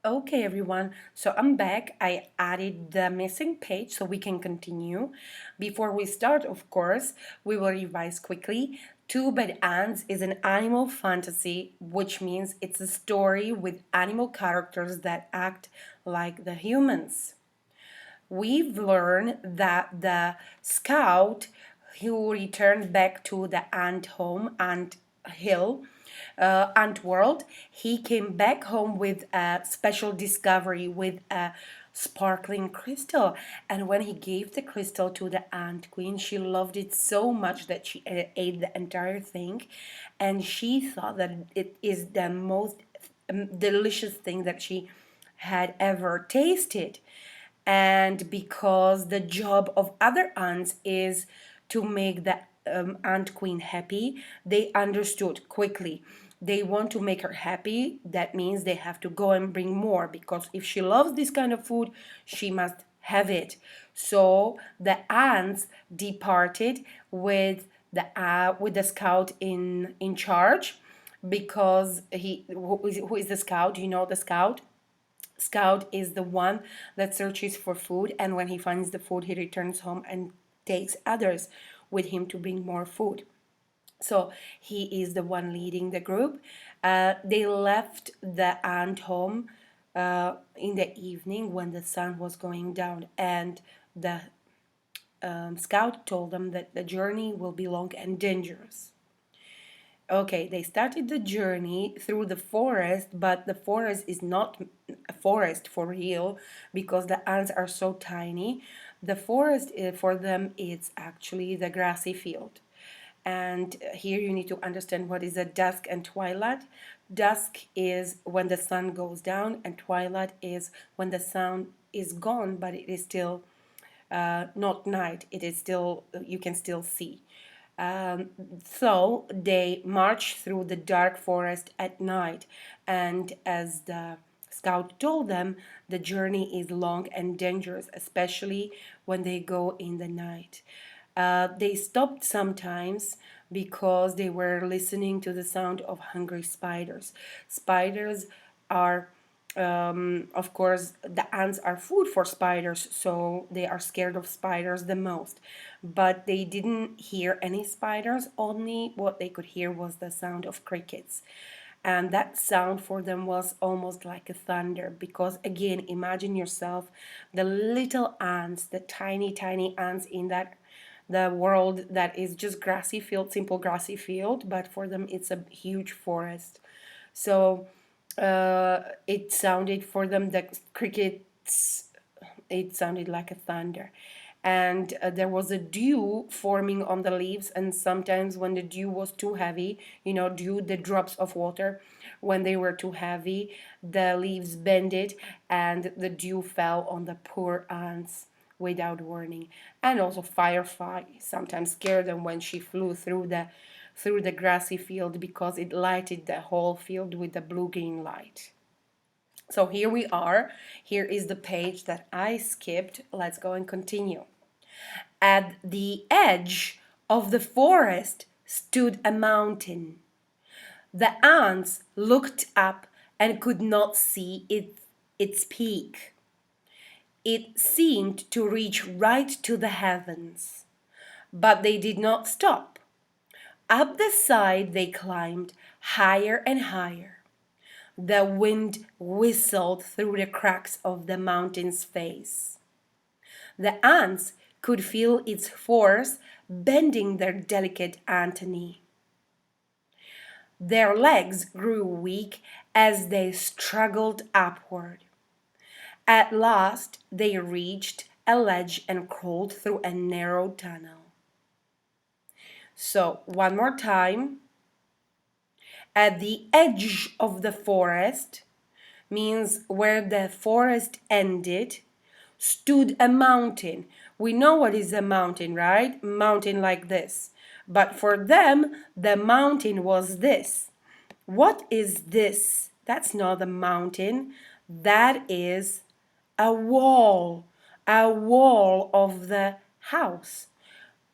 Okay, everyone. So I'm back. I added the missing page so we can continue. Before we start, of course, we will revise quickly. Two Bad Ants is an animal fantasy, which means it's a story with animal characters that act like the humans. We've learned that the scout who returned back to the ant home, ant hill, ant world, he came back home with a special discovery with a sparkling crystal. And when he gave the crystal to the ant queen, she loved it so much that she ate the entire thing, and she thought that it is the most delicious thing that she had ever tasted. And because the job of other ants is to make the ant queen happy, they understood quickly. They want to make her happy. That means they have to go and bring more, because if she loves this kind of food, she must have it. So the ants departed with the scout in charge, because who is the scout? You know the scout. Scout is the one that searches for food, and when he finds the food, he returns home and takes others with him to bring more food. So he is the one leading the group. They left the ant home in the evening when the sun was going down, and the scout told them that the journey will be long and dangerous. Okay, they started the journey through the forest, but the forest is not a forest for real because the ants are so tiny. The forest for them is actually the grassy field. And here you need to understand what is a dusk and twilight. Dusk is when the sun goes down, and twilight is when the sun is gone, but it is still not night. It is still, you can still see. Um, so they march through the dark forest at night, and as the scout told them, the journey is long and dangerous, especially when they go in the night. They stopped sometimes because they were listening to the sound of hungry spiders. Spiders are of course, the ants are food for spiders, so they are scared of spiders the most. But they didn't hear any spiders, only what they could hear was the sound of crickets. And that sound for them was almost like a thunder, because again, imagine yourself the little ants, the tiny, tiny ants in that the world that is just grassy field, simple grassy field, but for them it's a huge forest. So it sounded for them, the crickets, it sounded like a thunder. And there was a dew forming on the leaves, and sometimes when the dew was too heavy, dew, the drops of water, when they were too heavy, the leaves bended and the dew fell on the poor ants without warning. And also Firefly sometimes scared them when she flew through the grassy field, because it lighted the whole field with the blue-green light. So here we are. Here is the page that I skipped. Let's go and continue. At the edge of the forest stood a mountain. The ants looked up and could not see its peak. It seemed to reach right to the heavens, but they did not stop. Up the side they climbed, higher and higher. The wind whistled through the cracks of the mountain's face. The ants could feel its force bending their delicate antennae. Their legs grew weak as they struggled upward. At last they reached a ledge and crawled through a narrow tunnel. So, one more time. At the edge of the forest means where the forest ended stood a mountain. We know what is a mountain, right? Mountain like this. But for them, the mountain was this. What is this? That's not a mountain. That is a wall of the house.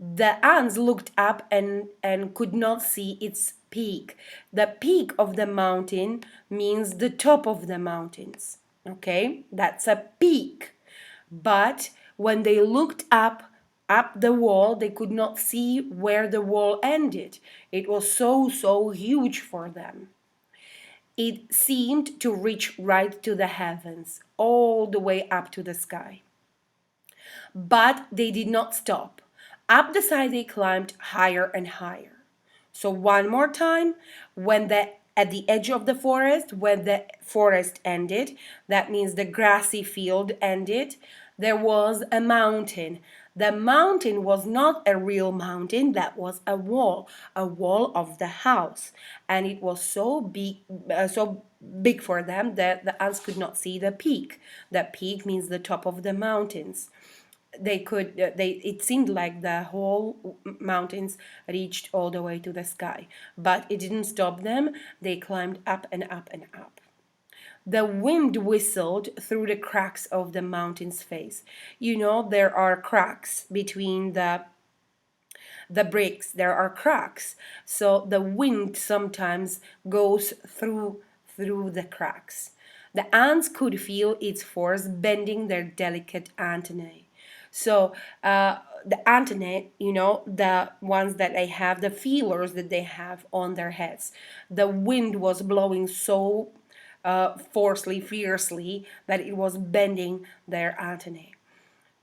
The ants looked up and could not see its peak. The peak of the mountain means the top of the mountains. Okay, that's a peak. But when they looked up the wall, they could not see where the wall ended. It was so huge for them. It seemed to reach right to the heavens, all the way up to the sky. But they did not stop. Up the side they climbed higher and higher. So one more time, when the at the edge of the forest, when the forest ended, that means the grassy field ended, there was a mountain. The mountain was not a real mountain, that was a wall of the house. And it was so big for them that the ants could not see the peak. The peak means the top of the mountains. They it seemed like the whole mountains reached all the way to the sky, but it didn't stop them. They climbed up and up and up. The wind whistled through the cracks of the mountain's face. You know, there are cracks between the bricks, there are cracks, so the wind sometimes goes through the cracks. The ants could feel its force bending their delicate antennae. So the antennae, you know, the ones that they have, the feelers that they have on their heads, the wind was blowing so forcefully, fiercely, that it was bending their antennae.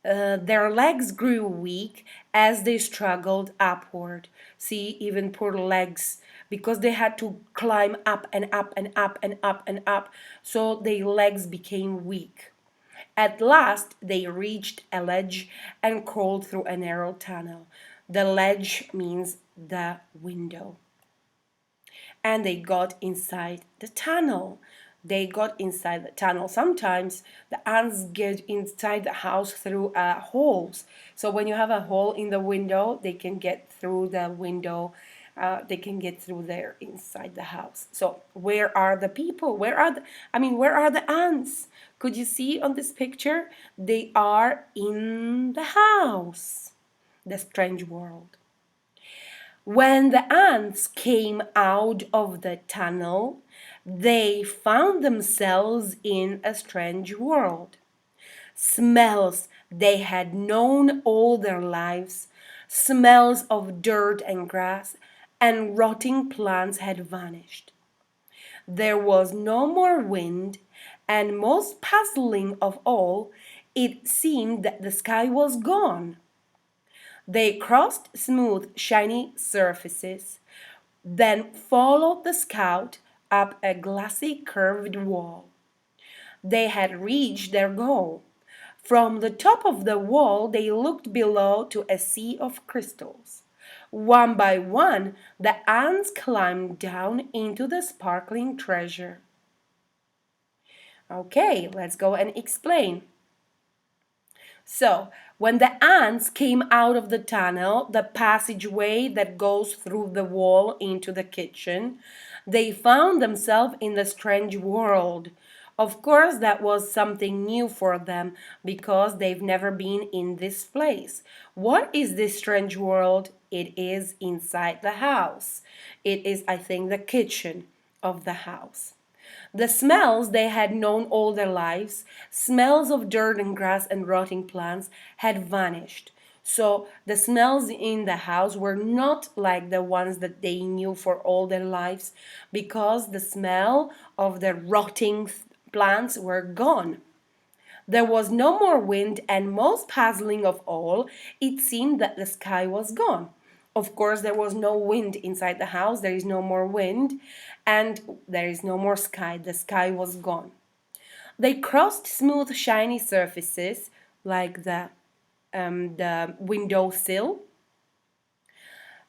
Their legs grew weak as they struggled upward. See, even poor legs, because they had to climb up and up and up and up and up, so their legs became weak. At last, they reached a ledge and crawled through a narrow tunnel. The ledge means the window, and they got inside the tunnel. They got inside the tunnel. Sometimes the ants get inside the house through holes. So when you have a hole in the window, they can get through the window. They can get through there inside the house. So where are the people? Where are the ants? Could you see on this picture? They are in the house. The strange world. When the ants came out of the tunnel, they found themselves in a strange world. Smells they had known all their lives, smells of dirt and grass and rotting plants had vanished. There was no more wind, and most puzzling of all, it seemed that the sky was gone. They crossed smooth, shiny surfaces, then followed the scout up a glassy, curved wall. They had reached their goal. From the top of the wall, they looked below to a sea of crystals. One by one, the ants climbed down into the sparkling treasure. Okay, let's go and explain. So, when the ants came out of the tunnel, the passageway that goes through the wall into the kitchen, they found themselves in the strange world. Of course, that was something new for them because they've never been in this place. What is this strange world? It is inside the house. It is, I think, the kitchen of the house. The smells they had known all their lives, smells of dirt and grass and rotting plants, had vanished. So the smells in the house were not like the ones that they knew for all their lives, because the smell of the rotting plants were gone. There was no more wind, and most puzzling of all, it seemed that the sky was gone. Of course, there was no wind inside the house, there is no more wind, and there is no more sky. The sky was gone. They crossed smooth, shiny surfaces like the window sill,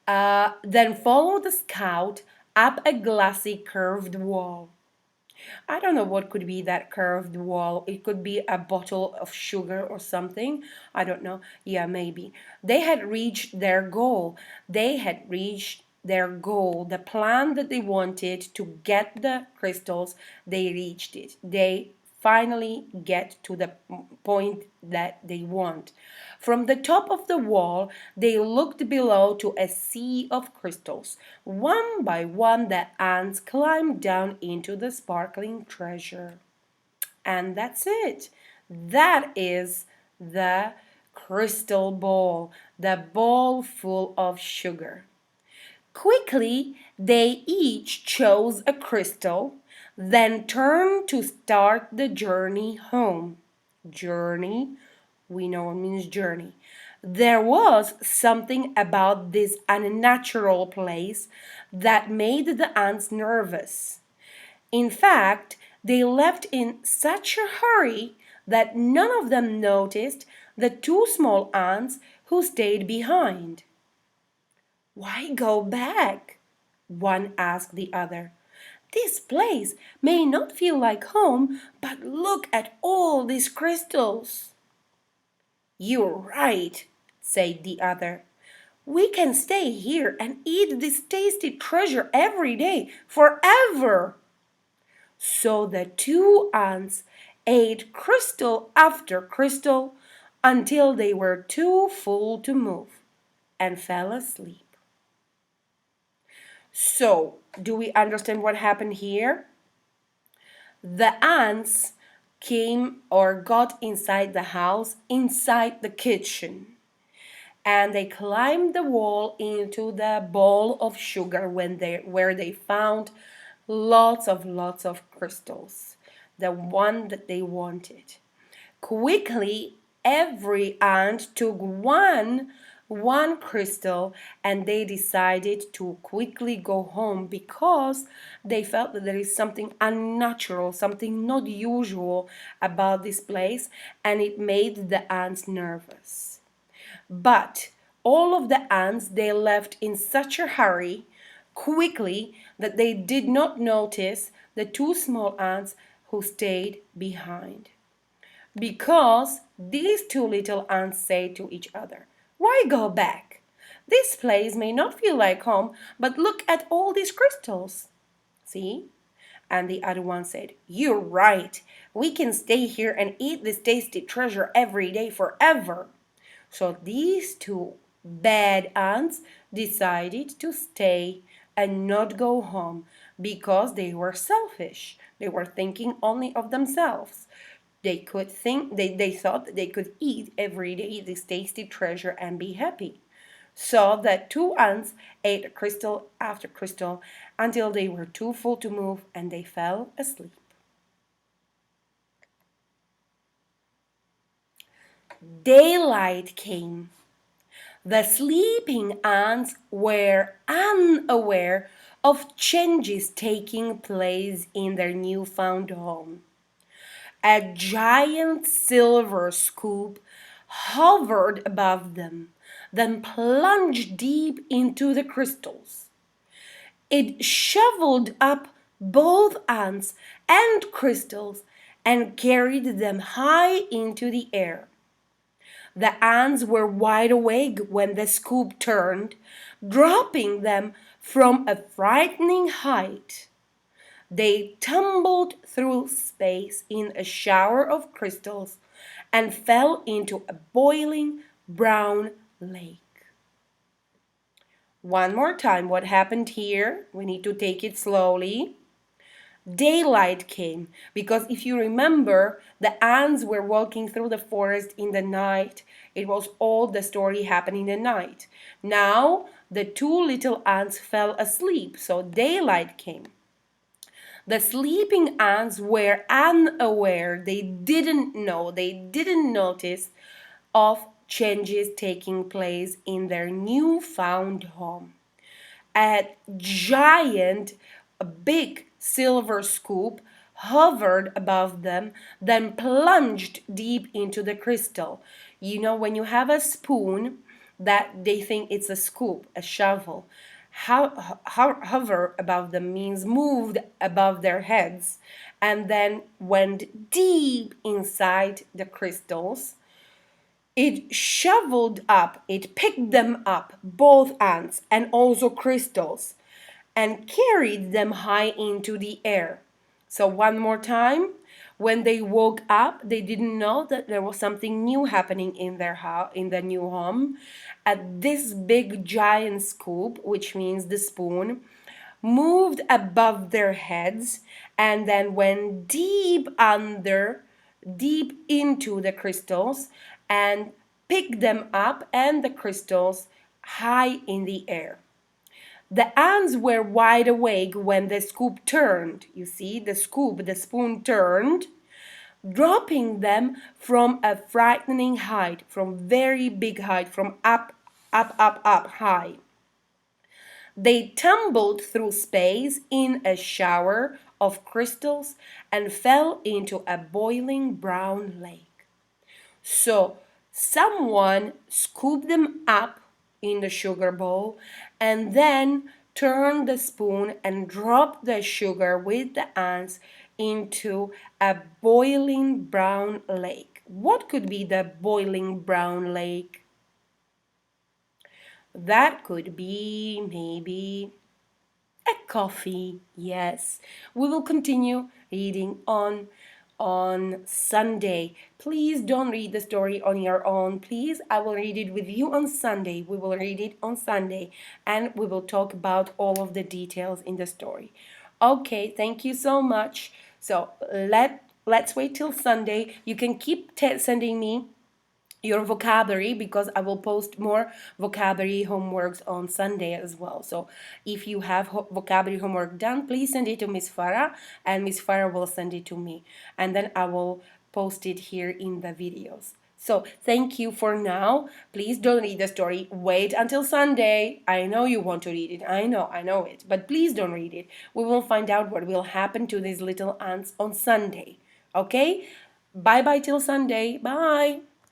then followed the scout up a glassy, curved wall. I don't know what could be that curved wall. It could be a bottle of sugar or something. I don't know. Yeah, maybe. They had reached their goal. They had reached their goal. The plan that they wanted to get the crystals, they reached it. They finally get to the point that they want. From the top of the wall, they looked below to a sea of crystals. One by one, the ants climbed down into the sparkling treasure. And that's it. That is the crystal ball, the ball full of sugar. Quickly, they each chose a crystal, then turned to start the journey home. Journey, we know it means journey. There was something about this unnatural place that made the ants nervous. In fact, they left in such a hurry that none of them noticed the two small ants who stayed behind. Why go back? One asked the other. This place may not feel like home, but look at all these crystals. You're right, said the other. We can stay here and eat this tasty treasure every day, forever. So the two ants ate crystal after crystal until they were too full to move and fell asleep. So, do we understand what happened here? The ants came or got inside the house, inside the kitchen, and they climbed the wall into the bowl of sugar where they found lots of crystals, the one that they wanted. Quickly, every ant took one crystal, and they decided to quickly go home because they felt that there is something unnatural, something not usual about this place, and it made the ants nervous. But all of the ants they left in such a hurry quickly that they did not notice the two small ants who stayed behind. Because these two little ants say to each other, why go back? This place may not feel like home, but look at all these crystals. See? And the other one said, you're right. We can stay here and eat this tasty treasure every day forever. So these two bad ants decided to stay and not go home because they were selfish. They were thinking only of themselves. They thought that they could eat every day this tasty treasure and be happy. So the two ants ate crystal after crystal until they were too full to move and they fell asleep. Daylight came. The sleeping ants were unaware of changes taking place in their newfound home. A giant silver scoop hovered above them, then plunged deep into the crystals. It shoveled up both ants and crystals and carried them high into the air. The ants were wide awake when the scoop turned, dropping them from a frightening height. They tumbled through space in a shower of crystals and fell into a boiling brown lake. One more time, what happened here? We need to take it slowly. Daylight came because if you remember, the ants were walking through the forest in the night. It was all the story happening in the night. Now the two little ants fell asleep, so daylight came. The sleeping ants were unaware. They didn't know, they didn't notice of changes taking place in their newfound home. A giant, a big silver scoop hovered above them, then plunged deep into the crystal. You know, when you have a spoon, that they think it's a scoop, a shovel. Hover above them means moved above their heads and then went deep inside the crystals. It shoveled up, it picked them up, both ants and also crystals, and carried them high into the air. So, one more time, when they woke up, they didn't know that there was something new happening in their house, in the new home. At this big giant scoop, which means the spoon, moved above their heads, and then went deep into the crystals, and picked them up and the crystals high in the air. The ants were wide awake when the scoop turned. You see, the spoon turned, dropping them from a frightening height, from very big height, from up high. They tumbled through space in a shower of crystals and fell into a boiling brown lake. So someone scooped them up in the sugar bowl and then turned the spoon and dropped the sugar with the ants into a boiling brown lake. What could be the boiling brown lake? That could be maybe a coffee. Yes, we will continue reading on Sunday. Please don't read the story on your own. Please, I will read it with you on Sunday. We will read it on Sunday and we will talk about all of the details in the story. Okay, thank you so much. So let's wait till Sunday. You can keep sending me your vocabulary because I will post more vocabulary homeworks on Sunday as well. So if you have vocabulary homework done, please send it to Miss Farah and Miss Farah will send it to me and then I will post it here in the videos. So thank you for now. Please don't read the story. Wait until Sunday. I know you want to read it. I know it. But please don't read it. We will find out what will happen to these little ants on Sunday. Okay? Bye bye till Sunday. Bye.